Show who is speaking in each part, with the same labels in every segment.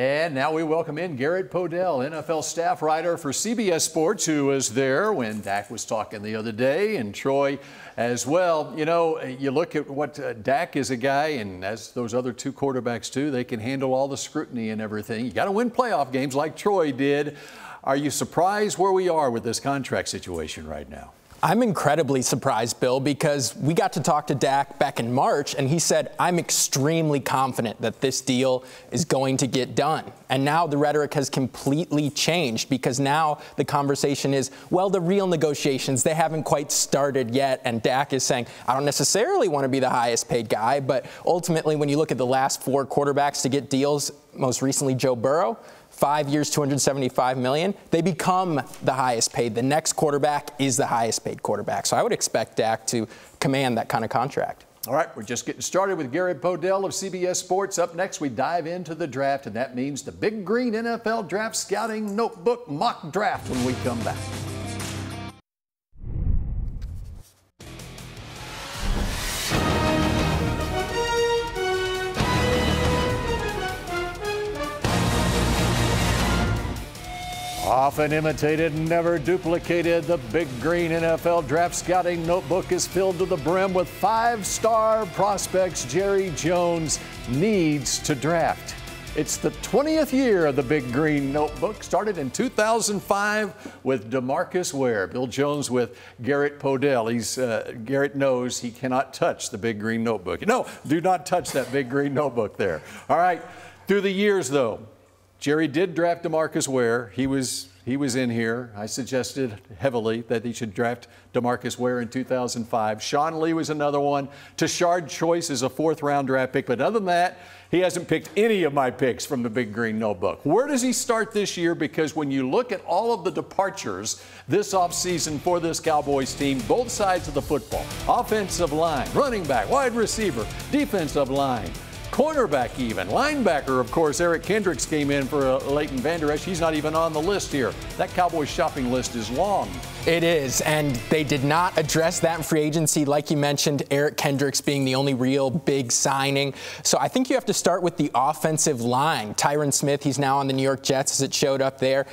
Speaker 1: And now we welcome in Garrett Podell, NFL staff writer for CBS Sports, who was there when Dak was talking the other day, and Troy as well. You know, you look at what Dak is a guy, and as those other two quarterbacks too, they can handle all the scrutiny and everything. You got to win playoff games like Troy did. Are you surprised where we are with this contract situation right now?
Speaker 2: I'm incredibly surprised, Bill, because we got to talk to Dak back in March, and he said, I'm extremely confident that this deal is going to get done. And now the rhetoric has completely changed, because now the conversation is, well, the real negotiations, they haven't quite started yet. And Dak is saying, I don't necessarily want to be the highest paid guy, but ultimately when you look at the last four quarterbacks to get deals, most recently Joe Burrow, 5 years, $275 million, they become the highest paid. The next quarterback is the highest paid quarterback. So I would expect Dak to command that kind of contract. All right, we're just getting started with Garrett Podell of CBS Sports. Up next, we dive into the draft, and that means the Big Green NFL Draft Scouting Notebook mock draft when we come back. Often imitated, never duplicated, the Big Green NFL Draft Scouting Notebook is filled to the brim with five-star prospects Jerry Jones needs to draft. It's the 20th year of the Big Green Notebook, started in 2005 with DeMarcus Ware. Bill Jones with Garrett Podell. Garrett knows he cannot touch the Big Green Notebook. No, do not touch that Big Green Notebook there. All right, through the years, though, Jerry did draft DeMarcus Ware. He was in here. I suggested heavily that he should draft DeMarcus Ware in 2005. Sean Lee was another one. Tashard Choice is a fourth-round draft pick. But other than that, he hasn't picked any of my picks from the Big Green Notebook. Where does he start this year? Because when you look at all of the departures this offseason for this Cowboys team, both sides of the football, offensive line, running back, wide receiver, defensive line, cornerback even, linebacker, of course, Eric Kendricks came in for Leighton Vander Esch. He's not even on the list here. That Cowboys shopping list is long. It is, and they did not address that in free agency. Like you mentioned, Eric Kendricks being the only real big signing. So I think you have to start with the offensive line. Tyron Smith, he's now on the New York Jets as it showed up there.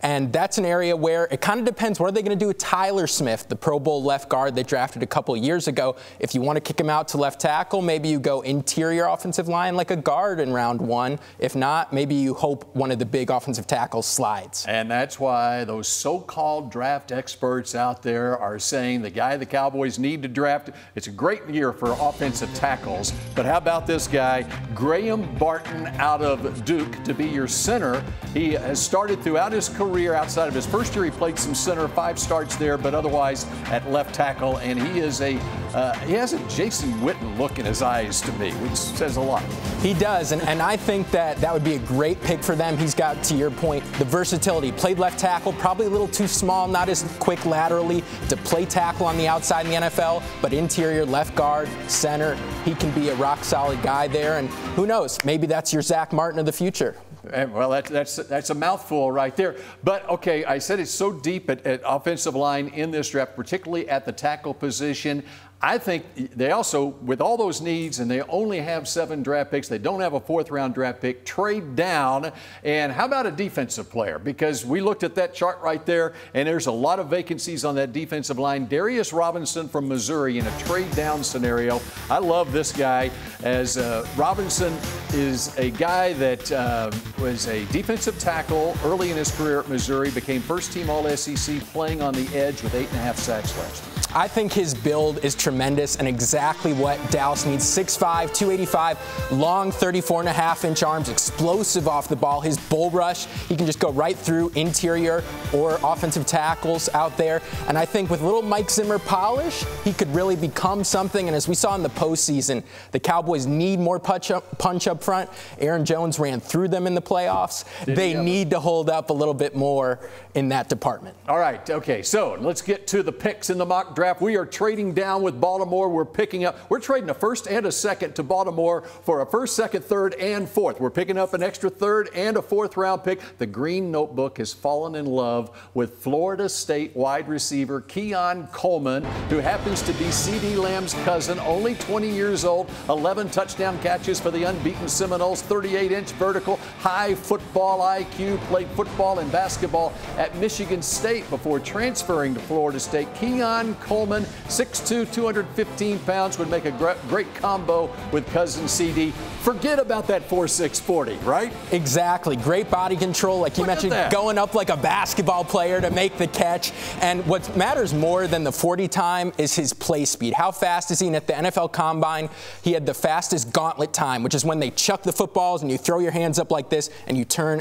Speaker 2: And that's an area where it kind of depends. What are they going to do with Tyler Smith, the Pro Bowl left guard they drafted a couple of years ago? If you want to kick him out to left tackle, maybe you go interior offensive line like a guard in round one. If not, maybe you hope one of the big offensive tackles slides. And that's why those so-called draft experts out there are saying the guy the Cowboys need to draft, it's a great year for offensive tackles. But how about this guy, Graham Barton out of Duke, to be your center? He has started throughout his career. Outside of his first year, he played some center, 5 starts there, but otherwise at left tackle. And he is he has a Jason Witten look in his eyes to me, which says a lot. He does, and I think that would be a great pick for them. He's got, to your point, the versatility. Played left tackle, probably a little too small, not as quick laterally to play tackle on the outside in the NFL, but interior, left guard, center, he can be a rock-solid guy there. And who knows, maybe that's your Zach Martin of the future. Well, that's a mouthful right there. But, okay, I said it's so deep at offensive line in this draft, particularly at the tackle position. I think they also, with all those needs, and they only have 7 draft picks, they don't have a 4th-round draft pick, trade down. And how about a defensive player? Because we looked at that chart right there, and there's a lot of vacancies on that defensive line. Darius Robinson from Missouri in a trade-down scenario. I love this guy, as Robinson is a guy that was a defensive tackle early in his career at Missouri, became first-team All-SEC, playing on the edge with 8.5 sacks last year. I think his build is tremendous and exactly what Dallas needs. 6'5", 285, long 34.5-inch arms, explosive off the ball. His bull rush, he can just go right through interior or offensive tackles out there. And I think with little Mike Zimmer polish, he could really become something. And as we saw in the postseason, the Cowboys need more punch up front. Aaron Jones ran through them in the playoffs. They need to hold up a little bit more in that department. All right, okay, so let's get to the picks in the mock draft. We are trading down with
Speaker 1: Baltimore. We're trading a first and a second to Baltimore for a first, second, third, and fourth. We're picking up an extra third and a fourth round pick. The Green Notebook has fallen in love with Florida State wide receiver Keon Coleman, who happens to be CeeDee Lamb's cousin, only 20 years old, 11 touchdown catches for the unbeaten Seminoles, 38-inch vertical, high football IQ, played football and basketball at Michigan State before transferring to Florida State. Keon Coleman, 6'2", 215 pounds, would make a great combo with cousin CeeDee. Forget about that 4.6 40, right?
Speaker 3: Exactly. Great body control, like you mentioned, going up like a basketball player to make the catch. And what matters more than the 40 time is his play speed. How fast is he? And at the NFL Combine, he had the fastest gauntlet time, which is when they chuck the footballs and you throw your hands up like this and you turn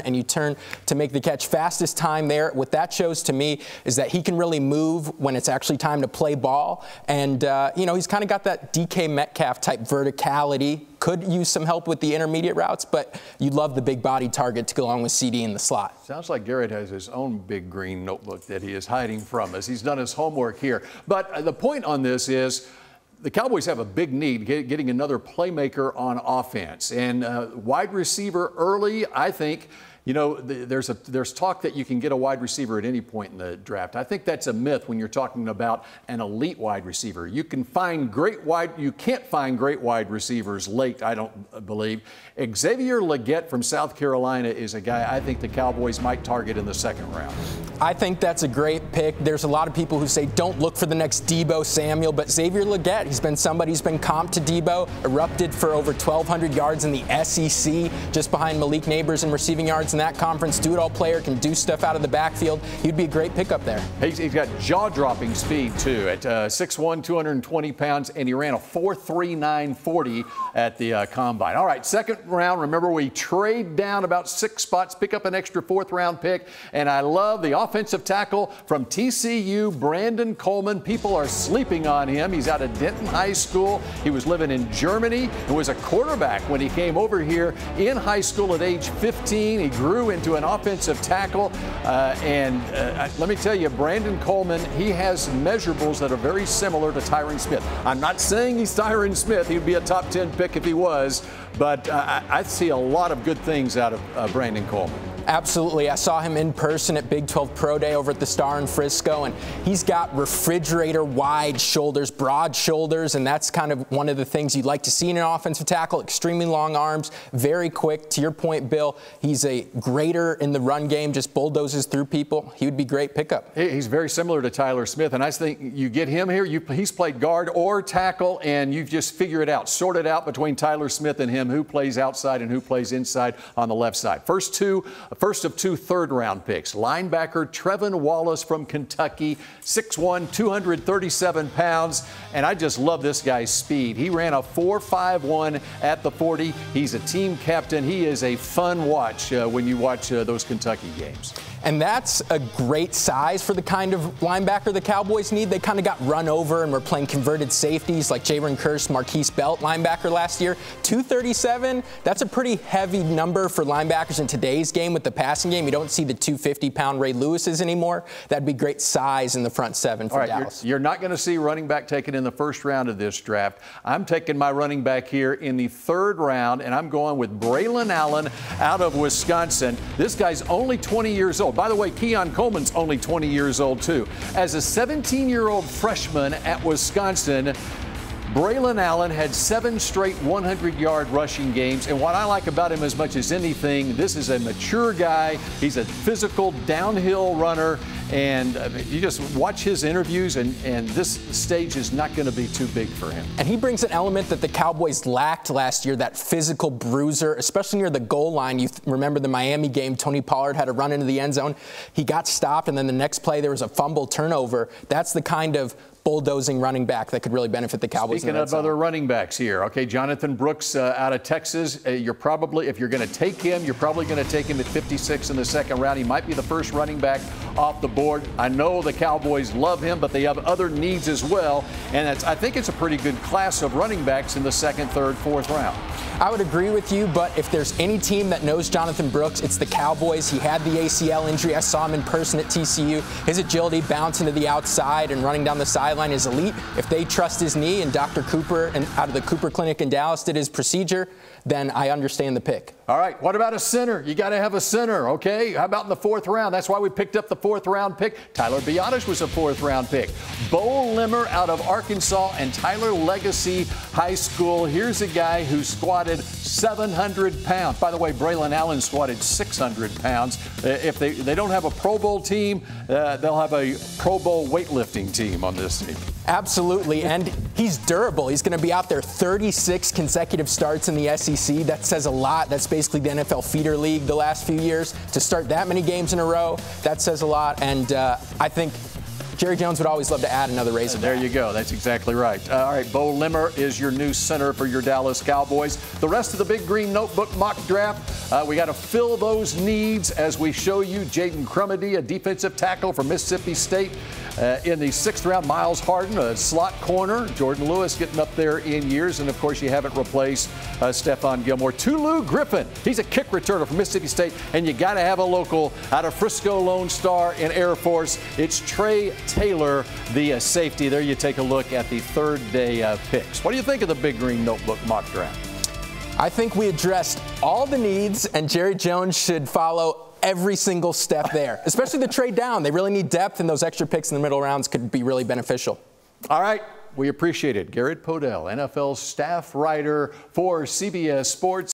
Speaker 3: to make the catch. Fastest time there. What that shows to me is that he can really move when it's actually time to play ball. And, he's kind of got that DK Metcalf type verticality. Could use some help with the intermediate routes, but you love the big body target to go along with CeeDee in the slot.
Speaker 1: Sounds like Garrett has his own big green notebook that he is hiding from us. He's done his homework here. But the point on this is the Cowboys have a big need getting another playmaker on offense. And wide receiver early, I think, there's talk that you can get a wide receiver at any point in the draft. I think that's a myth when you're talking about an elite wide receiver. You can't find great wide receivers late, I don't believe. Xavier Legette from South Carolina is a guy I think the Cowboys might target in the second round.
Speaker 3: I think that's a great pick. There's a lot of people who say don't look for the next Deebo Samuel, but Xavier Legette, he's been somebody who's been comped to Deebo, erupted for over 1,200 yards in the SEC, just behind Malik Neighbors in receiving yards in that conference. Do-it-all player, can do stuff out of the backfield. He'd be a great pickup there.
Speaker 1: He's got jaw-dropping speed, too, at 6'1", 220 pounds, and he ran a 4.39 40 at the Combine. All right, second round. Remember, we trade down about 6 spots, pick up an extra fourth-round pick, and I love the offensive tackle from TCU, Brandon Coleman. People are sleeping on him. He's out of Denton High School. He was living in Germany and was a quarterback when he came over here in high school at age 15. He grew into an offensive tackle, and let me tell you, Brandon Coleman, he has measurables that are very similar to Tyron Smith. I'm not saying he's Tyron Smith. He'd be a top 10 pick if he was, but I see a lot of good things out of Brandon Coleman.
Speaker 3: Absolutely. I saw him in person at Big 12 Pro Day over at the Star in Frisco, and he's got refrigerator-wide shoulders, broad shoulders, and that's kind of one of the things you'd like to see in an offensive tackle. Extremely long arms, very quick. To your point, Bill, he's a grater in the run game, just bulldozes through people. He would be a great pickup.
Speaker 1: He's very similar to Tyler Smith, and I think you get him here, he's played guard or tackle, and you just figure it out, sort it out between Tyler Smith and him, who plays outside and who plays inside on the left side. First of 2 third-round picks. Linebacker Trevin Wallace from Kentucky, 6'1", 237 pounds, and I just love this guy's speed. He ran a 4.51 at the 40. He's a team captain. He is a fun watch when you watch those Kentucky games.
Speaker 3: And that's a great size for the kind of linebacker the Cowboys need. They kind of got run over and were playing converted safeties like Jaron Kearse, Marquise Belt linebacker last year. 237, that's a pretty heavy number for linebackers in today's game with the passing game. You don't see the 250-pound Ray Lewises anymore. That'd be great size in the front seven for Dallas.
Speaker 1: You're not going to see running back taken in the first round of this draft. I'm taking my running back here in the third round, and I'm going with Braylon Allen out of Wisconsin. This guy's only 20 years old. By the way, Keon Coleman's only 20 years old, too. As a 17-year-old freshman at Wisconsin, Braylon Allen had 7 straight 100-yard rushing games, and what I like about him as much as anything, this is a mature guy. He's a physical downhill runner, and you just watch his interviews, and this stage is not going to be too big for him.
Speaker 3: And he brings an element that the Cowboys lacked last year, that physical bruiser, especially near the goal line. You remember the Miami game, Tony Pollard had a run into the end zone. He got stopped, and then the next play there was a fumble turnover. That's the kind of bulldozing running back that could really benefit the Cowboys.
Speaker 1: Speaking of other running backs here, okay, Jonathan Brooks out of Texas. You're probably, if you're going to take him, you're probably going to take him at 56 in the second round. He might be the first running back off the board. I know the Cowboys love him, but they have other needs as well. And I think it's a pretty good class of running backs in the second, third, fourth round.
Speaker 3: I would agree with you, but if there's any team that knows Jonathan Brooks, it's the Cowboys. He had the ACL injury. I saw him in person at TCU. His agility, bouncing to the outside and running down the sideline is elite. If they trust his knee and Dr. Cooper and out of the Cooper Clinic in Dallas did his procedure, then I understand the pick.
Speaker 1: All right, what about a center? You got to have a center, okay? How about in the 4th round? That's why we picked up the 4th round pick. Tyler Biadasz was a 4th round pick. Bo Limmer out of Arkansas and Tyler Legacy High School. Here's a guy who squatted 700 pounds. By the way, Braylon Allen squatted 600 pounds. If they don't have a Pro Bowl team, they'll have a Pro Bowl weightlifting team on this team.
Speaker 3: Absolutely, and he's durable. He's going to be out there 36 consecutive starts in the SEC. That says a lot. That's basically the NFL feeder league the last few years. To start that many games in a row, that says a lot, and I think Jerry Jones would always love to add another Razorback.
Speaker 1: There you go. That's exactly right. All right, Bo Limmer is your new center for your Dallas Cowboys. The rest of the Big Green Notebook mock draft, we got to fill those needs as we show you Jaden Crumedy, a defensive tackle from Mississippi State. In the 6th round, Miles Harden, a slot corner. Jordan Lewis getting up there in years. And, of course, you haven't replaced Stephon Gilmore. Tulu Griffin, he's a kick returner from Mississippi State. And you got to have a local out of Frisco Lone Star in Air Force. It's Trey Taylor, the safety. There you take a look at the 3rd day picks. What do you think of the Big Green Notebook mock draft?
Speaker 3: I think we addressed all the needs, and Jerry Jones should follow every single step there, especially the trade down. They really need depth, and those extra picks in the middle rounds could be really beneficial.
Speaker 1: All right, we appreciate it. Garrett Podell, NFL staff writer for CBS Sports.